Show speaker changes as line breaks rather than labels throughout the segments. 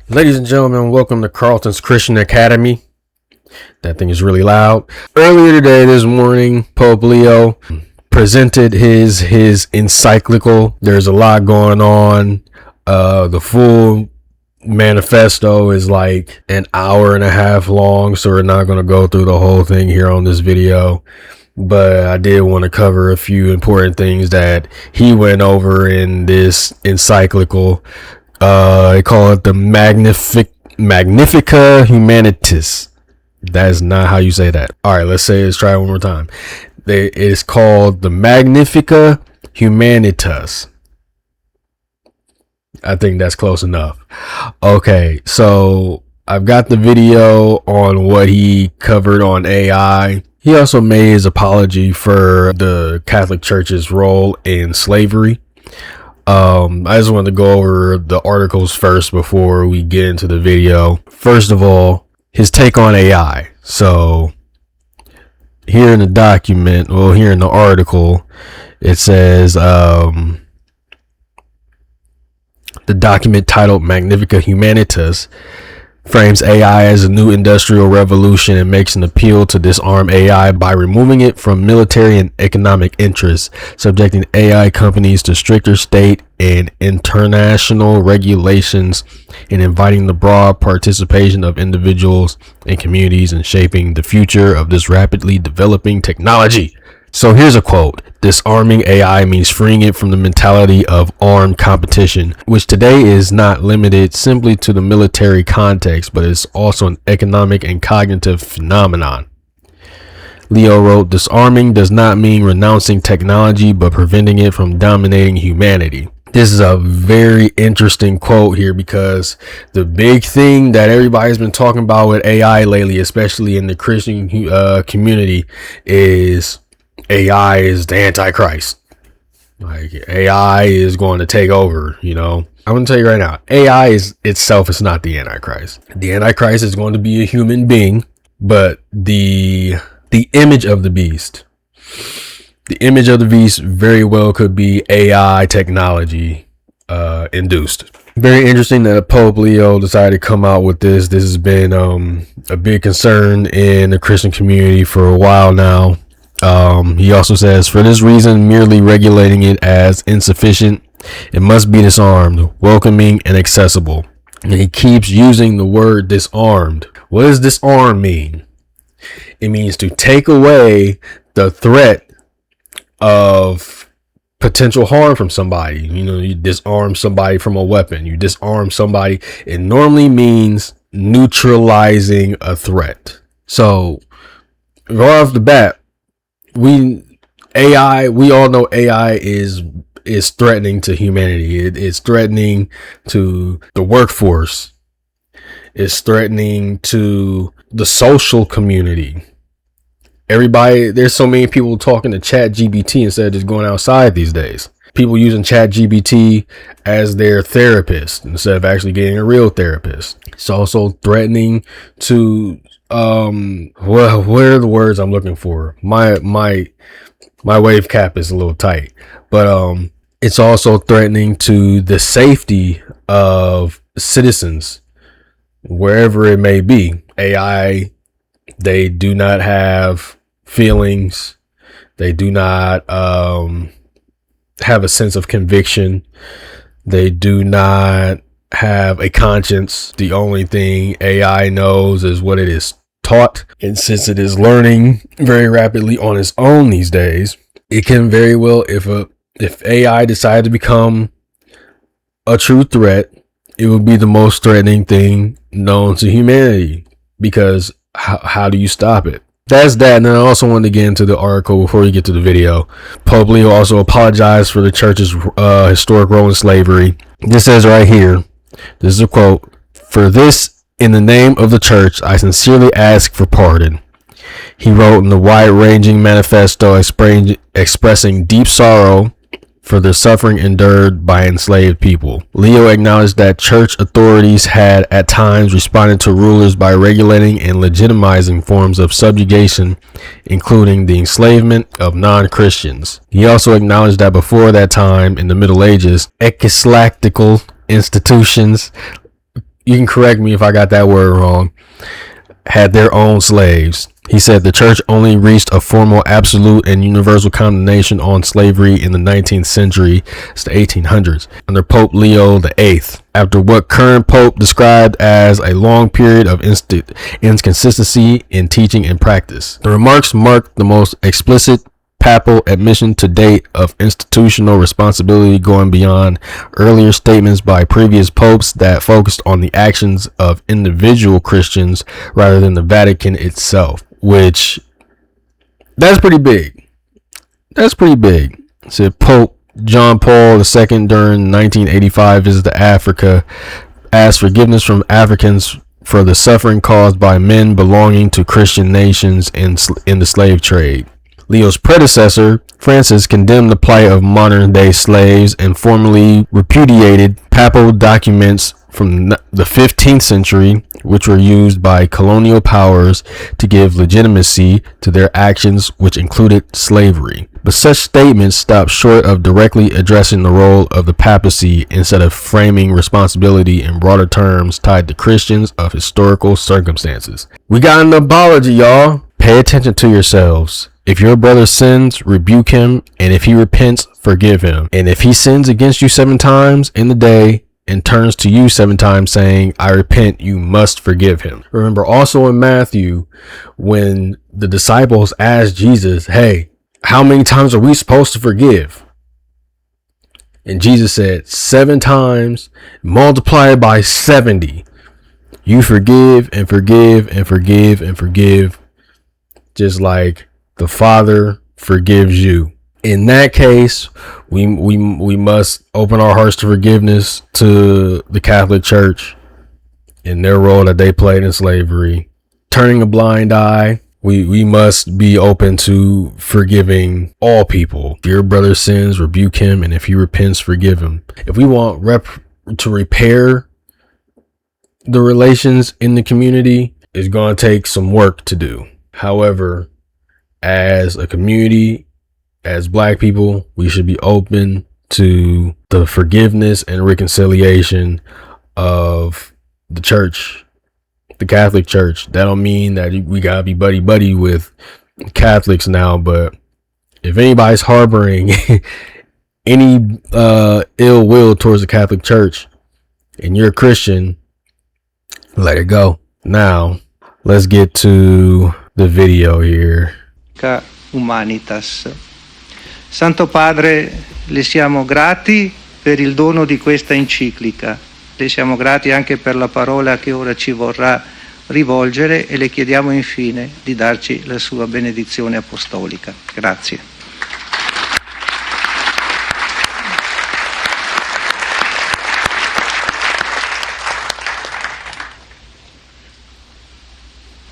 Ladies and gentlemen, welcome to Carlton's Christian Academy. That thing is really loud. Earlier today, this morning, Pope Leo presented his encyclical. There's a lot going on. The full manifesto is like an hour and a half long, so we're not going to go through the whole thing here on this video. But I did want to cover a few important things that he went over in this encyclical. They call it the Magnifica Humanitas. That is not how you say that. All right, let's try it one more time. It is called the Magnifica Humanitas. I think that's close enough. Okay, so I've got the video on what he covered on AI. He also made his apology for the Catholic Church's role in slavery. I just wanted to go over the articles first before we get into the video. First of all, his take on AI. So here in the document, well, here in the article, it says, the document titled Magnifica Humanitas frames AI as a new industrial revolution and makes an appeal to disarm AI by removing it from military and economic interests, subjecting AI companies to stricter state and international regulations, and inviting the broad participation of individuals and communities in shaping the future of this rapidly developing technology. So here's a quote. Disarming AI means freeing it from the mentality of armed competition, which today is not limited simply to the military context, but is also an economic and cognitive phenomenon. Leo wrote, disarming does not mean renouncing technology, but preventing it from dominating humanity. This is a very interesting quote here because the big thing that everybody's been talking about with AI lately, especially in the Christian community, is AI is the Antichrist. Like AI is going to take over, I'm going to tell you right now, AI is not the Antichrist. The Antichrist is going to be a human being, but the image of the beast very well could be AI technology induced. Very interesting that Pope Leo decided to come out with this. This has been a big concern in the Christian community for a while now. He also says, for this reason, merely regulating it as insufficient, it must be disarmed, welcoming, and accessible. And he keeps using the word disarmed. What does disarm mean? It means to take away the threat of potential harm from somebody. You disarm somebody from a weapon. You disarm somebody. It normally means neutralizing a threat. So right off the bat, we all know AI is threatening to humanity. It's threatening to the workforce. It's threatening to the social community. There's so many people talking to ChatGPT instead of just going outside these days. People using ChatGPT as their therapist instead of actually getting a real therapist. It's also threatening to well, what are the words I'm looking for? My wave cap is a little tight, but it's also threatening to the safety of citizens wherever it may be. AI, they do not have feelings. They do not have a sense of conviction. They do not have a conscience. The only thing AI knows is what it is taught, and since it is learning very rapidly on its own these days, it can very well, if AI decided to become a true threat, it would be the most threatening thing known to humanity, because how do you stop it? That's that. And then I also wanted to get into the article before we get to the video. Pope Leo also apologized for the church's historic role in slavery. This says right here, this is a quote, "For this, in the name of the church, I sincerely ask for pardon," he wrote in the wide-ranging manifesto expressing deep sorrow for the suffering endured by enslaved people. Leo acknowledged that church authorities had at times responded to rulers by regulating and legitimizing forms of subjugation, including the enslavement of non-Christians. He also acknowledged that before that time, in the Middle Ages, ecclesiastical institutions you can correct me if I got that word wrong, had their own slaves. He said the church only reached a formal, absolute, and universal condemnation on slavery in the 19th century, it's the 1800s, under Pope Leo VIII, after what current pope described as a long period of inconsistency in teaching and practice. The remarks marked the most explicit papal admission to date of institutional responsibility, going beyond earlier statements by previous popes that focused on the actions of individual Christians rather than the Vatican itself, which that's pretty big. That's pretty big. Said Pope John Paul II during 1985 visit to Africa asked forgiveness from Africans for the suffering caused by men belonging to Christian nations in the slave trade. Leo's predecessor, Francis, condemned the plight of modern-day slaves and formally repudiated papal documents from the 15th century, which were used by colonial powers to give legitimacy to their actions, which included slavery. But such statements stopped short of directly addressing the role of the papacy, instead of framing responsibility in broader terms tied to Christians of historical circumstances. We got an apology, y'all. Pay attention to yourselves. If your brother sins, rebuke him, and if he repents, forgive him. And if he sins against you 7 times in the day and turns to you 7 times saying, I repent, you must forgive him. Remember also in Matthew, when the disciples asked Jesus, hey, how many times are we supposed to forgive? And Jesus said, 7 times multiplied by 70. You forgive and forgive and forgive and forgive, just like the Father forgives you. In that case, we must open our hearts to forgiveness to the Catholic Church in their role that they played in slavery. Turning a blind eye, we must be open to forgiving all people. If your brother sins, rebuke him, and if he repents, forgive him. If we want to repair the relations in the community, it's going to take some work to do. However, as a community, as Black people, we should be open to the forgiveness and reconciliation of the church, the Catholic Church. That don't mean that we gotta be buddy with Catholics now, but if anybody's harboring any ill will towards the Catholic Church and you're a Christian, let it go. Now, let's get to the video here.
Humanitas. Santo Padre, le siamo grati per il dono di questa enciclica. Le siamo grati anche per la parola che ora ci vorrà rivolgere e le chiediamo infine di darci la sua benedizione apostolica. Grazie.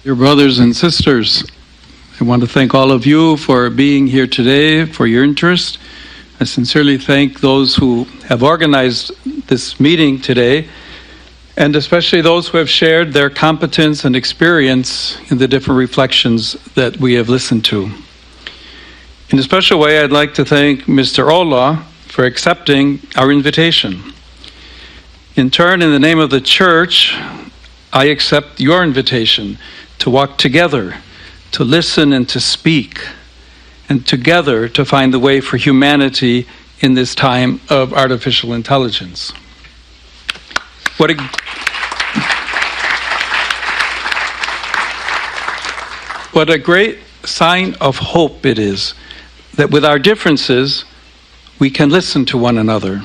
Dear brothers and sisters, I want to thank all of you for being here today, for your interest. I sincerely thank those who have organized this meeting today, and especially those who have shared their competence and experience in the different reflections that we have listened to. In a special way, I'd like to thank Mr. Ola for accepting our invitation. In turn, in the name of the Church, I accept your invitation to walk together, to listen and to speak, and together to find the way for humanity in this time of artificial intelligence. What a great sign of hope it is that with our differences, we can listen to one another.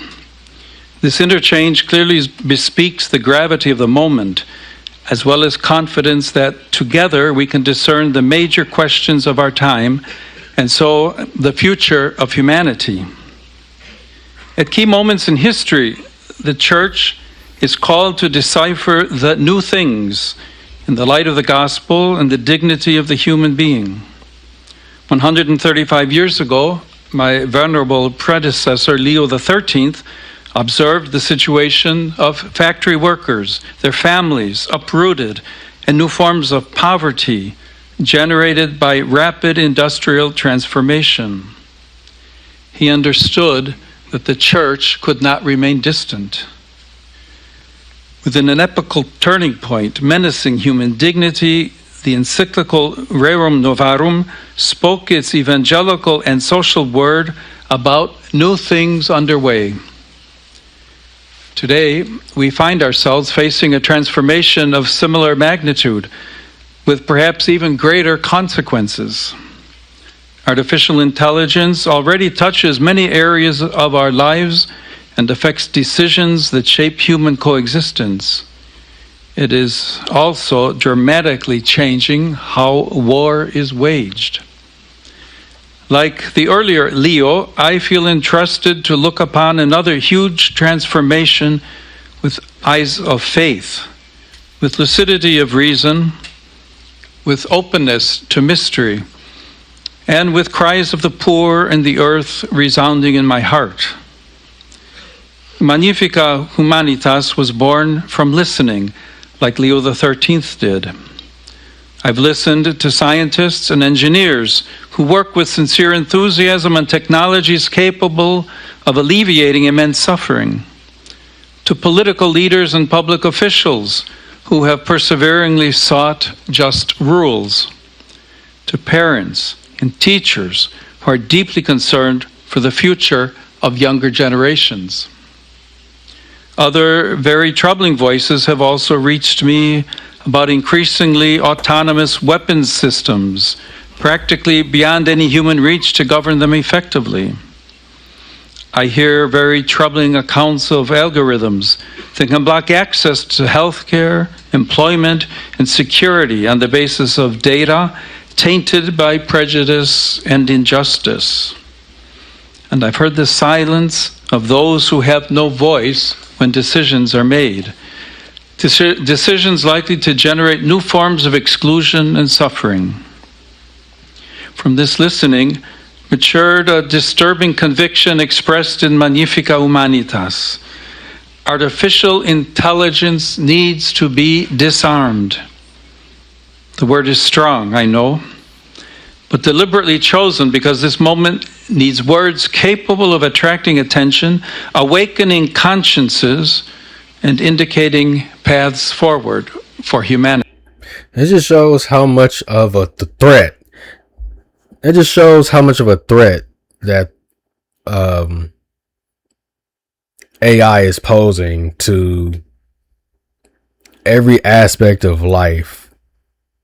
This interchange clearly bespeaks the gravity of the moment, as well as confidence that together we can discern the major questions of our time, and so the future of humanity. At key moments in history, the Church is called to decipher the new things in the light of the gospel and the dignity of the human being. 135 years ago, my venerable predecessor, Leo XIII, observed the situation of factory workers, their families uprooted, and new forms of poverty generated by rapid industrial transformation. He understood that the Church could not remain distant. Within an epochal turning point, menacing human dignity, the encyclical Rerum Novarum spoke its evangelical and social word about new things underway. Today, we find ourselves facing a transformation of similar magnitude, with perhaps even greater consequences. Artificial intelligence already touches many areas of our lives and affects decisions that shape human coexistence. It is also dramatically changing how war is waged. Like the earlier Leo, I feel entrusted to look upon another huge transformation with eyes of faith, with lucidity of reason, with openness to mystery, and with cries of the poor and the earth resounding in my heart. Magnifica Humanitas was born from listening, like Leo XIII did. I've listened to scientists and engineers who work with sincere enthusiasm on technologies capable of alleviating immense suffering, to political leaders and public officials who have perseveringly sought just rules, to parents and teachers who are deeply concerned for the future of younger generations. Other very troubling voices have also reached me about increasingly autonomous weapons systems, practically beyond any human reach to govern them effectively. I hear very troubling accounts of algorithms that can block access to healthcare, employment, and security on the basis of data tainted by prejudice and injustice. And I've heard the silence of those who have no voice when decisions are made. Decisions likely to generate new forms of exclusion and suffering. From this listening matured a disturbing conviction expressed in Magnifica Humanitas. Artificial intelligence needs to be disarmed. The word is strong, I know, but deliberately chosen because this moment needs words capable of attracting attention, awakening consciences, and indicating paths forward for humanity.
It just shows how much of a threat. It just shows how much of a threat that AI is posing to every aspect of life.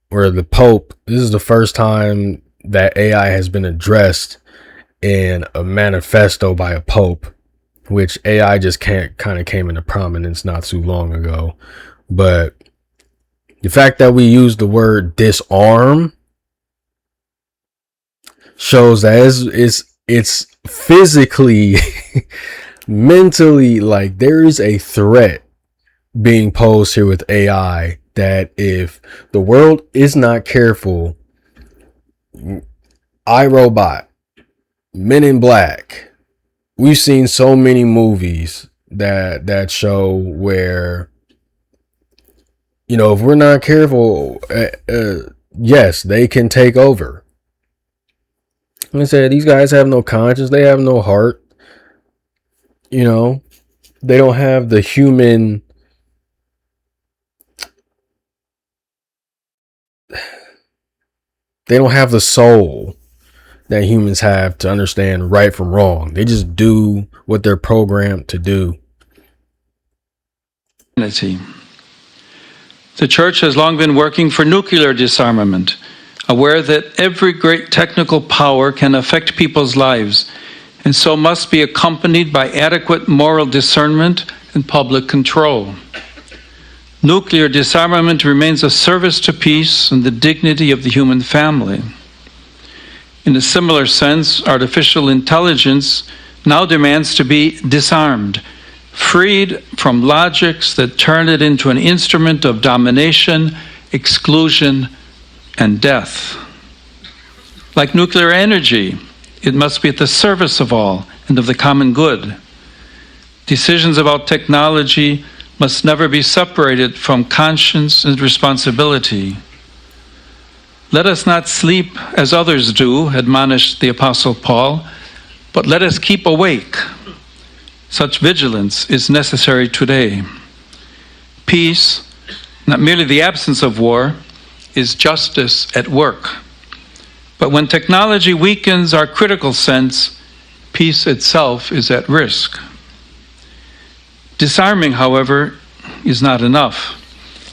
Where the Pope, this is the first time that AI has been addressed in a manifesto by a Pope, which AI just kind of came into prominence not too long ago. But the fact that we use the word disarm shows that it's physically, mentally, like there is a threat being posed here with AI that if the world is not careful, iRobot, Men in Black, we've seen so many movies that show where, you know, if we're not careful, yes, they can take over. Like I said, these guys have no conscience. They have no heart. You know, they don't have the human. They don't have the soul that humans have to understand right from wrong. They just do what they're programmed to do.
The Church has long been working for nuclear disarmament, aware that every great technical power can affect people's lives, and so must be accompanied by adequate moral discernment and public control. Nuclear disarmament remains a service to peace and the dignity of the human family. In a similar sense, artificial intelligence now demands to be disarmed, freed from logics that turn it into an instrument of domination, exclusion, and death. Like nuclear energy, it must be at the service of all and of the common good. Decisions about technology must never be separated from conscience and responsibility. Let us not sleep as others do, admonished the Apostle Paul, but let us keep awake. Such vigilance is necessary today. Peace, not merely the absence of war, is justice at work. But when technology weakens our critical sense, peace itself is at risk. Disarming, however, is not enough.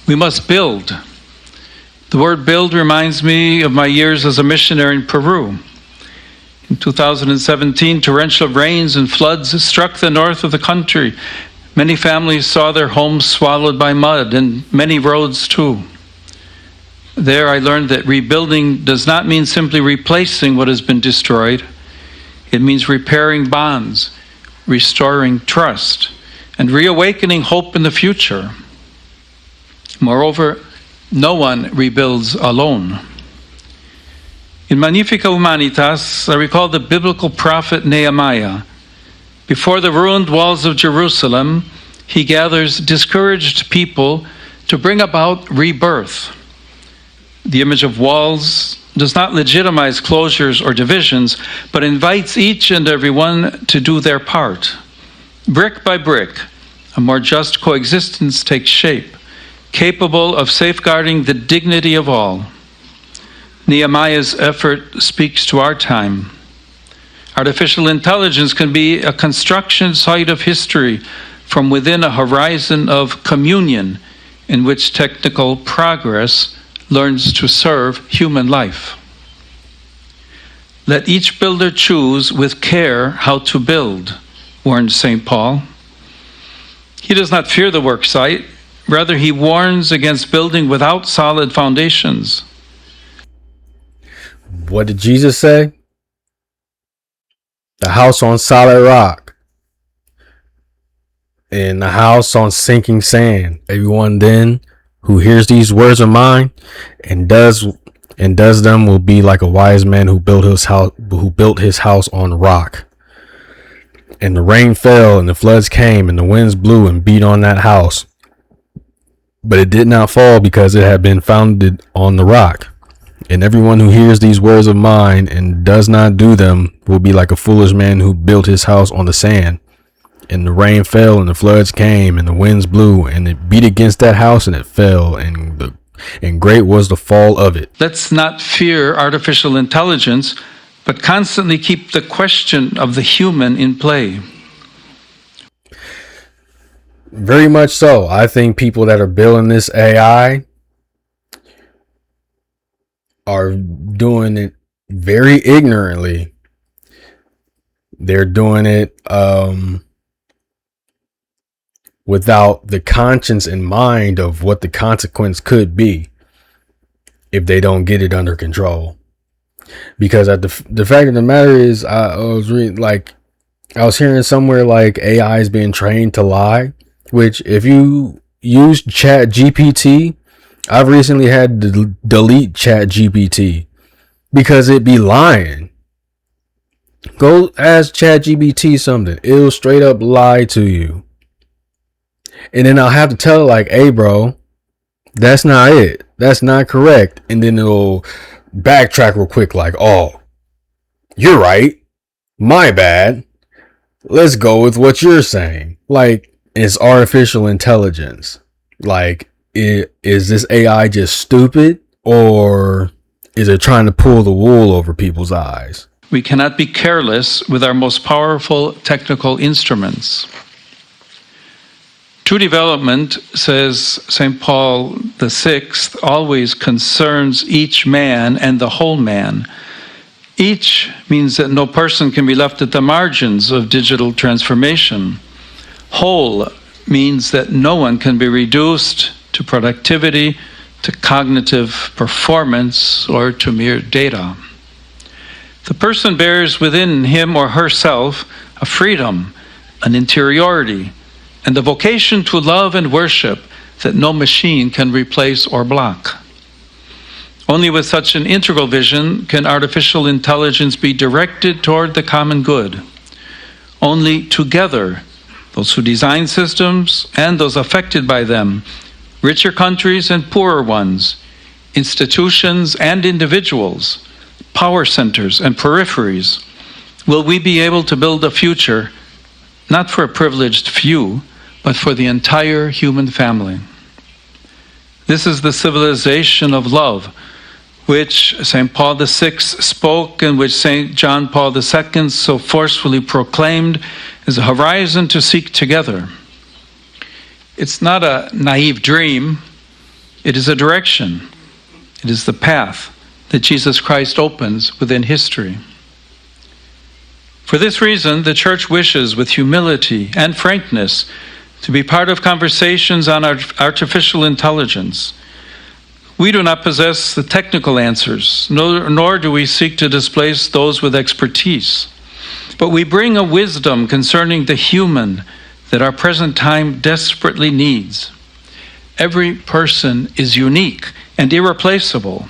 We must build. The word build reminds me of my years as a missionary in Peru. In 2017, torrential rains and floods struck the north of the country. Many families saw their homes swallowed by mud, and many roads too. There I learned that rebuilding does not mean simply replacing what has been destroyed. It means repairing bonds, restoring trust, and reawakening hope in the future. Moreover, no one rebuilds alone. In Magnifica Humanitas, I recall the biblical prophet Nehemiah. Before the ruined walls of Jerusalem, he gathers discouraged people to bring about rebirth. The image of walls does not legitimize closures or divisions, but invites each and every one to do their part. Brick by brick, a more just coexistence takes shape, capable of safeguarding the dignity of all. Nehemiah's effort speaks to our time. Artificial intelligence can be a construction site of history from within a horizon of communion in which technical progress learns to serve human life. Let each builder choose with care how to build, warned St. Paul. He does not fear the work site, rather he warns against building without solid foundations.
What did Jesus say? The house on solid rock and the house on sinking sand. Everyone then who hears these words of mine and does them will be like a wise man who built his house on rock. And the rain fell and the floods came and the winds blew and beat on that house. But it did not fall because it had been founded on the rock. And everyone who hears these words of mine and does not do them will be like a foolish man who built his house on the sand. And the rain fell and the floods came and the winds blew and it beat against that house and it fell and great was the fall of it.
Let's not fear artificial intelligence, but constantly keep the question of the human in play.
Very much so. I think people that are building this AI are doing it very ignorantly. They're doing it without the conscience in mind of what the consequence could be if they don't get it under control. Because the fact of the matter is, I was hearing somewhere like AI is being trained to lie, which if you use Chat GPT, I've recently had to delete Chat GPT because it be lying. Go ask Chat GPT something. It'll straight up lie to you. And then I'll have to tell it like, hey bro, that's not it. That's not correct. And then it'll backtrack real quick like, oh, you're right. My bad. Let's go with what you're saying. Like, it's artificial intelligence. Like, is this AI just stupid, or is it trying to pull the wool over people's eyes?
We cannot be careless with our most powerful technical instruments. True development, says St. Paul VI, always concerns each man and the whole man. Each means that no person can be left at the margins of digital transformation. Whole means that no one can be reduced to productivity, to cognitive performance, or to mere data. The person bears within him or herself a freedom, an interiority, and the vocation to love and worship that no machine can replace or block. Only with such an integral vision can artificial intelligence be directed toward the common good. Only together, those who design systems and those affected by them, richer countries and poorer ones, institutions and individuals, power centers and peripheries, will we be able to build a future not for a privileged few, but for the entire human family. This is the civilization of love, which St. Paul VI spoke and which St. John Paul II so forcefully proclaimed as a horizon to seek together. It's not a naive dream, it is a direction. It is the path that Jesus Christ opens within history. For this reason, the Church wishes with humility and frankness to be part of conversations on artificial intelligence. We do not possess the technical answers, nor do we seek to displace those with expertise. But we bring a wisdom concerning the human that our present time desperately needs. Every person is unique and irreplaceable,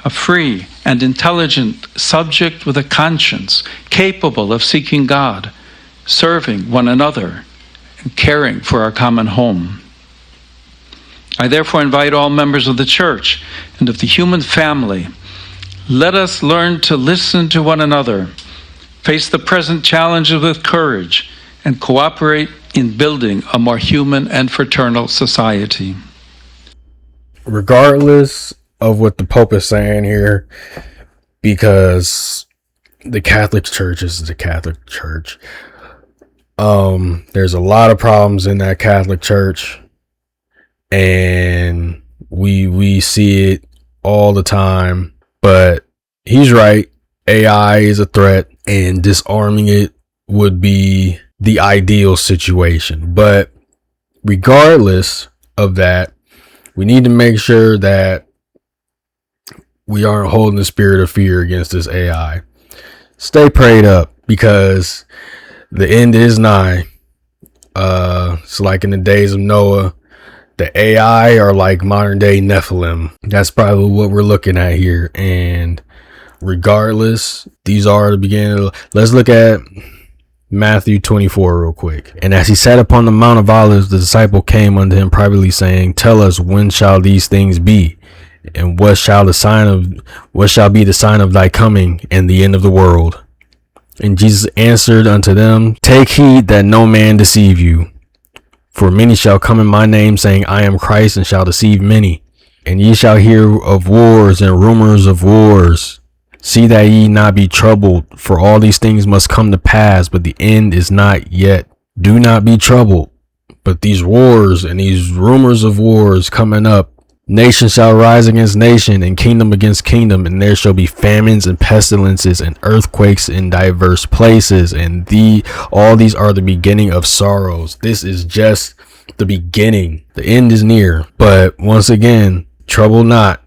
a free and intelligent subject with a conscience, capable of seeking God, serving one another, and caring for our common home. I therefore invite all members of the Church and of the human family, let us learn to listen to one another, face the present challenges with courage, and cooperate in building a more human and fraternal society.
Regardless of what the Pope is saying here, because the Catholic Church is the Catholic Church. There's a lot of problems in that Catholic Church, and we see it all the time. But he's right. AI is a threat, and disarming it would be the ideal situation. But regardless of that, we need to make sure that we aren't holding the spirit of fear against this AI. Stay prayed up, because the end is nigh. It's like in the days of Noah. The AI are like modern day Nephilim. That's probably what we're looking at here. And regardless, these are the beginning. Let's look at Matthew 24 real quick. And as he sat upon the Mount of Olives, the disciple came unto him privately, saying, Tell us, when shall these things be? And what shall be the sign of thy coming and the end of the world? And Jesus answered unto them, Take heed that no man deceive you. For many shall come in my name, saying, I am Christ, and shall deceive many. And ye shall hear of wars and rumors of wars. See that ye not be troubled, for all these things must come to pass, but the end is not yet. Do not be troubled. But these wars and these rumors of wars coming up, nation shall rise against nation, and kingdom against kingdom, and there shall be famines and pestilences and earthquakes in diverse places, and all these are the beginning of sorrows. This is just the beginning. The end is near. But once again, trouble not,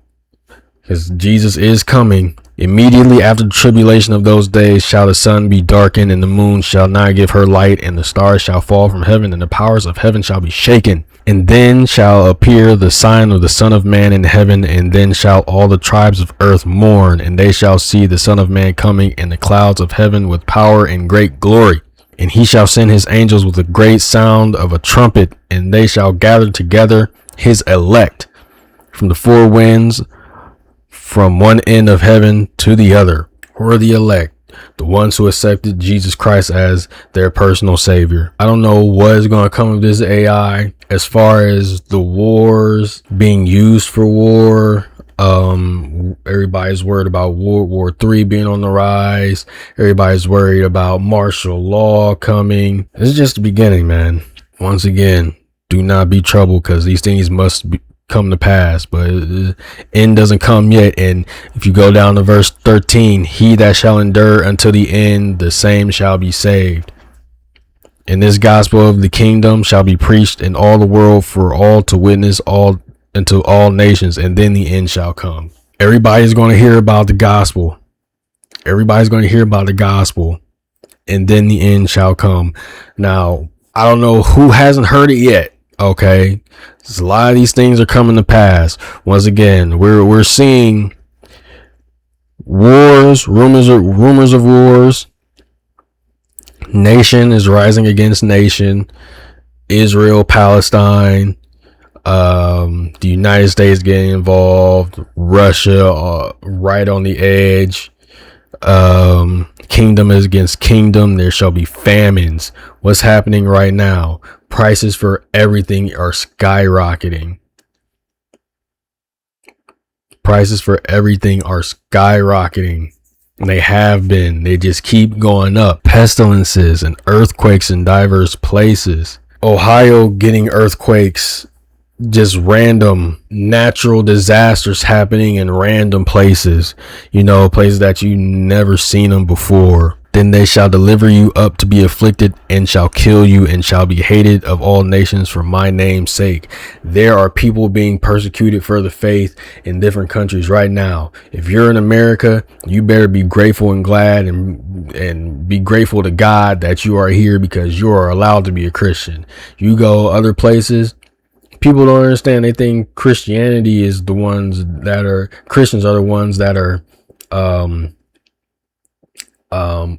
because Jesus is coming. Immediately after the tribulation of those days shall the sun be darkened, and the moon shall not give her light, and the stars shall fall from heaven, and the powers of heaven shall be shaken. And then shall appear the sign of the Son of Man in heaven, and then shall all the tribes of earth mourn, and they shall see the Son of Man coming in the clouds of heaven with power and great glory. And he shall send his angels with a great sound of a trumpet, and they shall gather together his elect from the four winds, from one end of heaven to the other. Who are the elect? The ones who accepted Jesus Christ as their personal savior. I don't know what is going to come of this AI as far as the wars being used for war. Everybody's worried about World War III being on the rise. Everybody's worried about martial law coming. This is just the beginning, man. Once again, do not be troubled, because these things must come to pass, but end doesn't come yet. And if you go down to verse 13, he that shall endure until the end, the same shall be saved. And this gospel of the kingdom shall be preached in all the world for all to witness all unto all nations, and then the end shall come. Everybody's going to hear about the gospel. Everybody's going to hear about the gospel, and then the end shall come. Now, I don't know who hasn't heard it yet. Okay, a lot of these things are coming to pass. Once again, we're seeing wars, rumors of wars. Nation is rising against nation. Israel, Palestine, the United States getting involved. Russia, right on the edge. Kingdom is against kingdom. There shall be famines. What's happening right now? Prices for everything are skyrocketing. prices for everything are skyrocketing. They have been. They just keep going up. Pestilences and earthquakes in diverse places. Ohio getting earthquakes, just random natural disasters happening in random places, places that you never seen them before. Then they shall deliver you up to be afflicted, and shall kill you, and shall be hated of all nations for my name's sake. There are people being persecuted for the faith in different countries right now. If you're in America, you better be grateful and glad and be grateful to God that you are here, because you are allowed to be a Christian. You go other places, people don't understand. They think Christianity is the ones that are Christians are the ones that are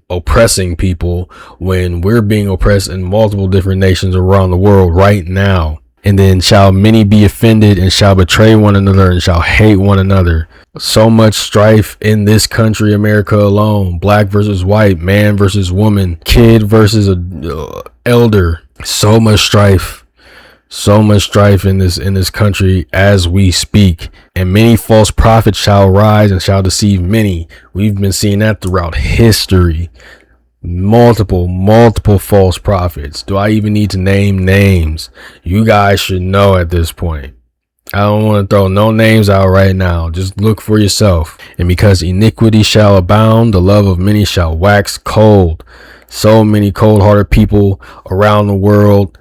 oppressing people, when we're being oppressed in multiple different nations around the world right now. And then shall many be offended, and shall betray one another, and shall hate one another. So much strife in this country, America alone. Black versus white, man versus woman, kid versus elder. So much strife in this country as we speak. And many false prophets shall rise and shall deceive many. We've been seeing that throughout history. Multiple false prophets. Do I even need to name names? You guys should know at this point. I don't want to throw no names out right now. Just look for yourself. And because iniquity shall abound, the love of many shall wax cold. So many cold-hearted people around the world,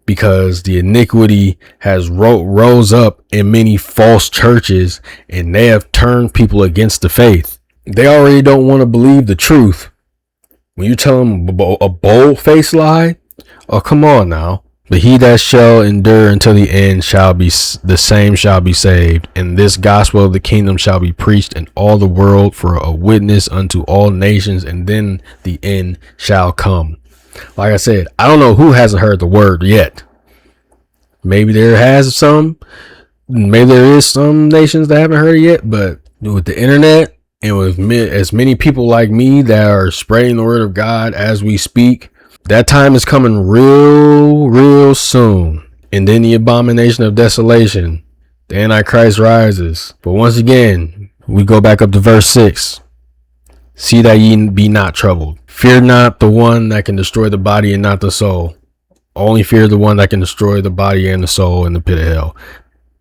because the iniquity has rose up in many false churches, and they have turned people against the faith. They already don't want to believe the truth. When you tell them a bold-faced lie, oh, come on now. But he that shall endure until the end the same shall be saved. And this gospel of the kingdom shall be preached in all the world for a witness unto all nations, and then the end shall come. Like I said, I don't know who hasn't heard the word yet. Maybe there is some nations that haven't heard it yet, but with the internet and with as many people like me that are spreading the word of God as we speak, that time is coming real soon. And then the abomination of desolation, the Antichrist rises. But once again, we go back up to verse 6. See that ye be not troubled. Fear not the one that can destroy the body and not the soul. Only fear the one that can destroy the body and the soul in the pit of hell.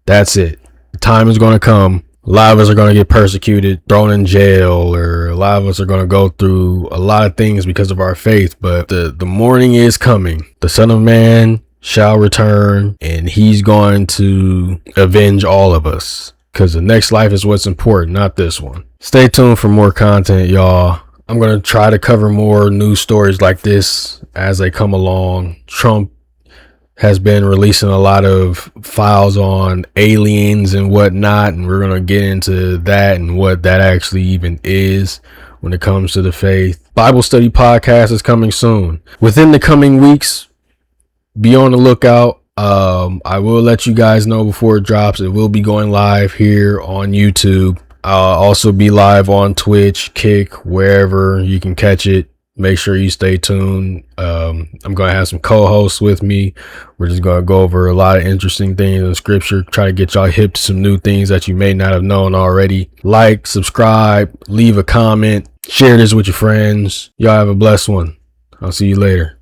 That's it. The time is going to come. A lot of us are going to get persecuted, thrown in jail, or a lot of us are going to go through a lot of things because of our faith. But the morning is coming. The Son of Man shall return, and he's going to avenge all of us. Because the next life is what's important, not this one. Stay tuned for more content, y'all. I'm going to try to cover more news stories like this as they come along. Trump has been releasing a lot of files on aliens and whatnot, and we're going to get into that and what that actually even is when it comes to the faith. Bible study podcast is coming soon. Within the coming weeks, be on the lookout. I will let you guys know before it drops. It will be going live here on YouTube. I'll also be live on Twitch, Kick, wherever you can catch it. Make sure you stay tuned. I'm going to have some co-hosts with me. We're just going to go over a lot of interesting things in scripture, try to get y'all hip to some new things that you may not have known already. Like, subscribe, leave a comment, share this with your friends. Y'all have a blessed one. I'll see you later.